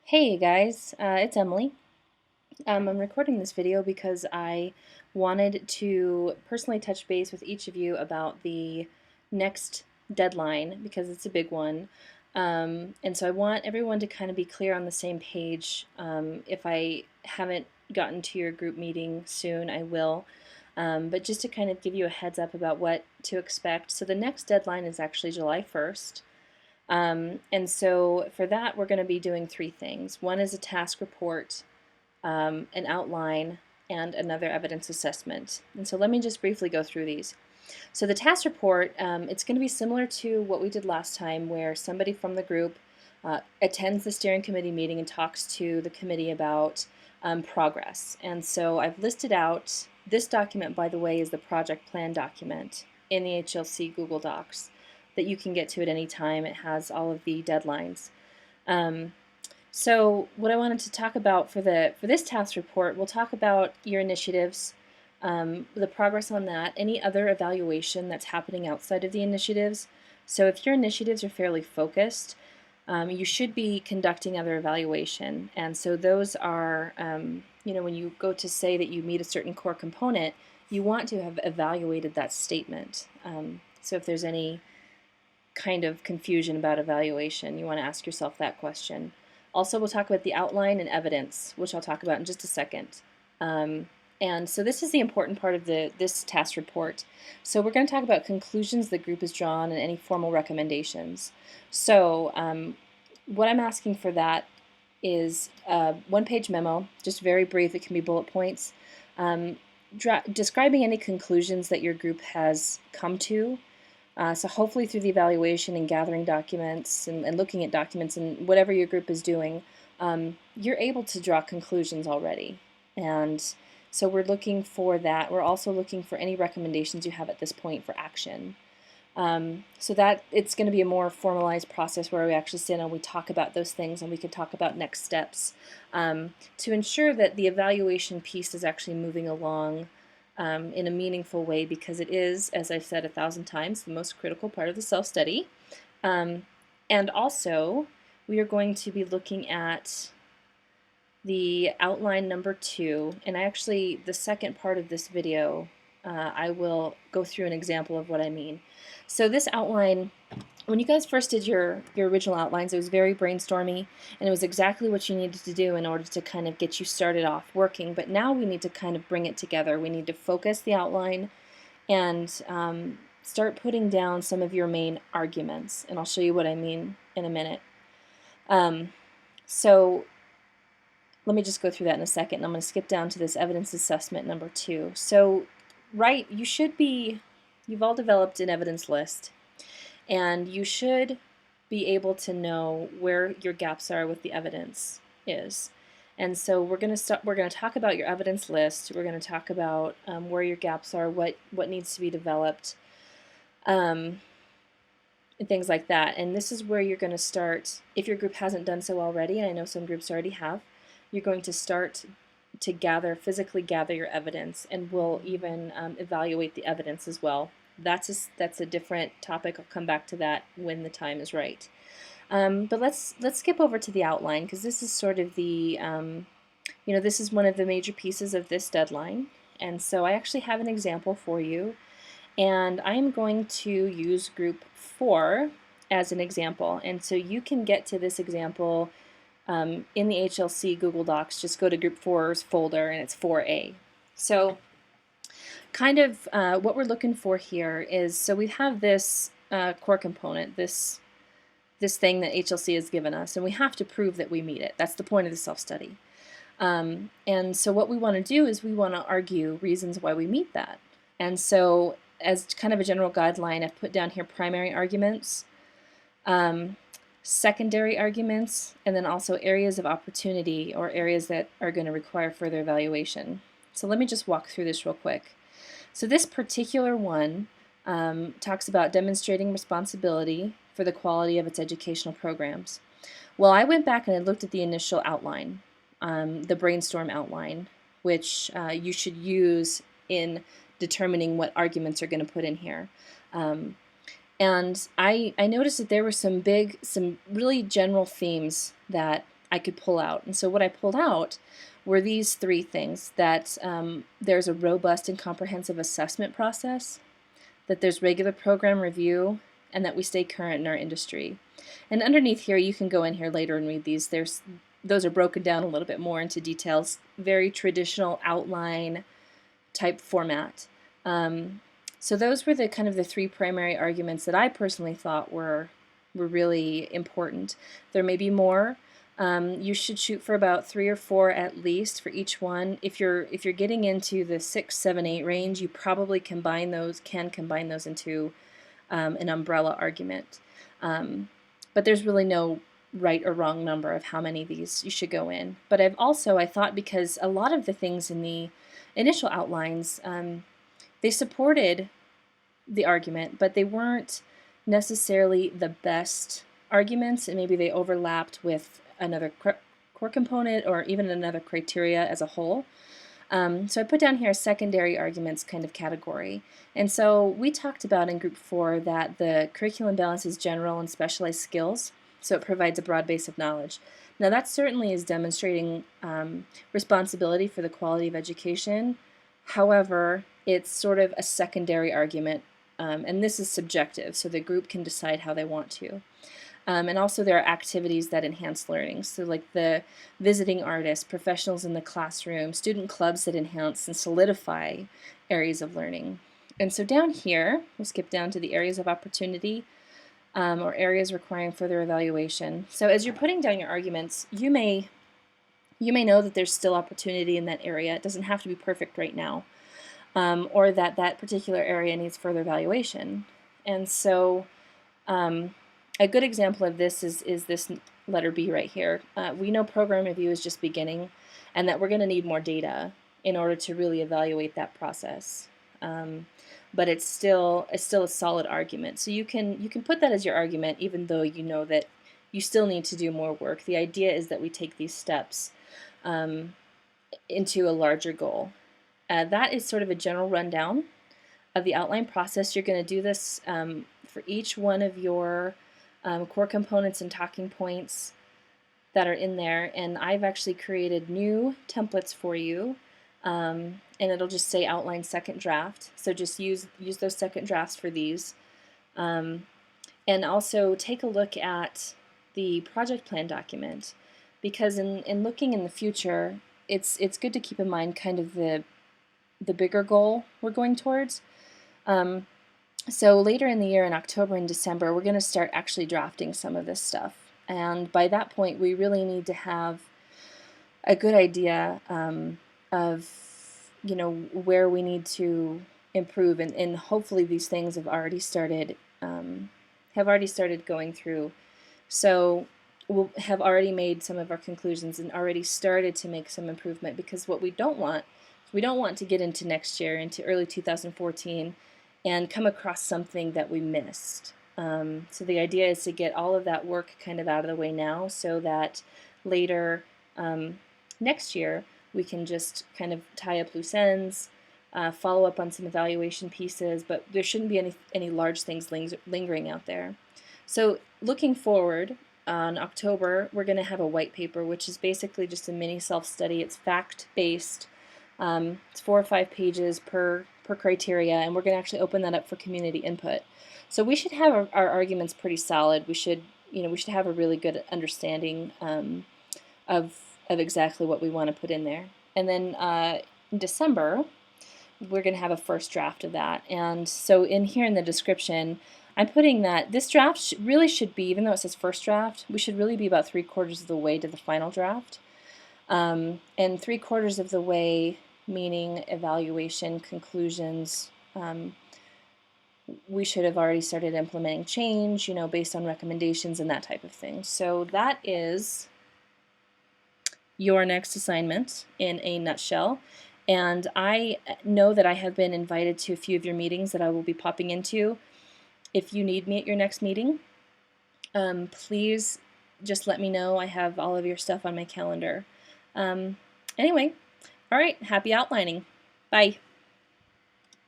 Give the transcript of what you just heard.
Hey guys, it's Emily. I'm recording this video because I wanted to personally touch base with each of you about the next deadline because it's a big one. And so I want everyone to kind of be clear on the same page. If I haven't gotten to your group meeting soon, I will. But just to kind of give you a heads up about what to expect. So the next deadline is actually July 1st. And so for that, we're going to be doing three things. One is a task report, an outline, and another evidence assessment. And so let me just briefly go through these. So the task report, it's going to be similar to what we did last time, where somebody from the group attends the steering committee meeting and talks to the committee about progress. And so I've listed out, this document, by the way, is the project plan document in the HLC Google Docs that you can get to at any time. It has all of the deadlines. So what I wanted to talk about for this task report, we'll talk about your initiatives, the progress on that, any other evaluation that's happening outside of the initiatives. So if your initiatives are fairly focused, you should be conducting other evaluation. And so those are, when you go to say that you meet a certain core component, you want to have evaluated that statement. So if there's any kind of confusion about evaluation, you want to ask yourself that question. Also, we'll talk about the outline and evidence, which I'll talk about in just a second. And so this is the important part of this task report. So we're going to talk about conclusions the group has drawn and any formal recommendations. So what I'm asking for that is a one-page memo, just very brief. It can be bullet points, describing any conclusions that your group has come to. So hopefully through the evaluation and gathering documents and looking at documents and whatever your group is doing, you're able to draw conclusions already. And so we're looking for that. We're also looking for any recommendations you have at this point for action. So that it's going to be a more formalized process where we actually sit and we talk about those things and we can talk about next steps to ensure that the evaluation piece is actually moving along in a meaningful way, because it is, as I've said 1,000 times, the most critical part of the self-study. And also, we are going to be looking at the outline number 2, and the second part of this video, I will go through an example of what I mean. So this outline, when you guys first did your original outlines, it was very brainstormy, and it was exactly what you needed to do in order to kind of get you started off working. But now we need to kind of bring it together. We need to focus the outline and start putting down some of your main arguments, and I'll show you what I mean in a minute. So let me just go through that in a second, and I'm going to skip down to this evidence assessment number 2. So you've all developed an evidence list, and you should be able to know where your gaps are with the evidence is. And so we're going to talk about your evidence list. We're going to talk about where your gaps are, what needs to be developed, and things like that. And this is where you're going to start, if your group hasn't done so already, and I know some groups already have, you're going to start to physically gather your evidence, and we'll even evaluate the evidence as well. That's a different topic. I'll come back to that when the time is right. But let's skip over to the outline, because this is sort of the, this is one of the major pieces of this deadline. And so I actually have an example for you, and I'm going to use group 4 as an example. And so you can get to this example in the HLC Google Docs. Just go to group 4's folder, and it's 4A. So kind of what we're looking for here is, so we have this core component, this thing that HLC has given us, and we have to prove that we meet it. That's the point of the self-study. And so what we want to do is we want to argue reasons why we meet that. And so as kind of a general guideline, I've put down here primary arguments, secondary arguments, and then also areas of opportunity, or areas that are going to require further evaluation. So let me just walk through this real quick. So this particular one talks about demonstrating responsibility for the quality of its educational programs. Well, I went back and I looked at the initial outline, the brainstorm outline, which you should use in determining what arguments are going to put in here. And I noticed that there were some really general themes that I could pull out. And so what I pulled out were these three things: that there's a robust and comprehensive assessment process, that there's regular program review, and that we stay current in our industry. And underneath here, you can go in here later and read these. Those are broken down a little bit more into details. Very traditional outline type format. So those were the kind of the three primary arguments that I personally thought were really important. There may be more. You should shoot for about 3 or 4 at least for each one. If you're getting into the 6, 7, 8 range, you probably can combine those into an umbrella argument. But there's really no right or wrong number of how many of these you should go in. But I thought, because a lot of the things in the initial outlines, they supported the argument, but they weren't necessarily the best arguments, and maybe they overlapped with another core component or even another criteria as a whole. So I put down here a secondary arguments kind of category. And so we talked about in group 4 that the curriculum balances general and specialized skills, so it provides a broad base of knowledge. Now that certainly is demonstrating responsibility for the quality of education. However, it's sort of a secondary argument, and this is subjective, so the group can decide how they want to. And also there are activities that enhance learning, so like the visiting artists, professionals in the classroom, student clubs that enhance and solidify areas of learning. And so down here, we'll skip down to the areas of opportunity, or areas requiring further evaluation. So as you're putting down your arguments, you may know that there's still opportunity in that area. It doesn't have to be perfect right now, or that particular area needs further evaluation. And so a good example of this is this letter B right here. We know program review is just beginning, and that we're going to need more data in order to really evaluate that process. But it's still a solid argument. So you can put that as your argument, even though you know that you still need to do more work. The idea is that we take these steps into a larger goal. That is sort of a general rundown of the outline process. You're going to do this for each one of your core components and talking points that are in there, and I've actually created new templates for you, and it'll just say outline second draft, so just use those second drafts for these, and also take a look at the project plan document, because in looking in the future, it's good to keep in mind kind of the bigger goal we're going towards. So later in the year, in October and December, we're going to start actually drafting some of this stuff. And by that point, we really need to have a good idea of, where we need to improve. And hopefully these things have already started going through. So we'll have already made some of our conclusions and already started to make some improvement, because what we don't want to get into next year, into early 2014, and come across something that we missed. So the idea is to get all of that work kind of out of the way now, so that later next year we can just kind of tie up loose ends, follow up on some evaluation pieces, but there shouldn't be any large things lingering out there. So looking forward, on October we're going to have a white paper, which is basically just a mini self-study. It's fact-based. It's 4 or 5 pages per criteria, and we're going to actually open that up for community input. So we should have our arguments pretty solid. We should have a really good understanding of exactly what we want to put in there. And then in December, we're going to have a first draft of that. And so in here in the description, I'm putting that this draft really should be, even though it says first draft, we should really be about 3/4 of the way to the final draft. And 3/4 of the way, meaning evaluation, conclusions, we should have already started implementing change, based on recommendations and that type of thing. So that is your next assignment in a nutshell. And I know that I have been invited to a few of your meetings that I will be popping into. If you need me at your next meeting, please just let me know. I have all of your stuff on my calendar. Anyway, all right, happy outlining. Bye.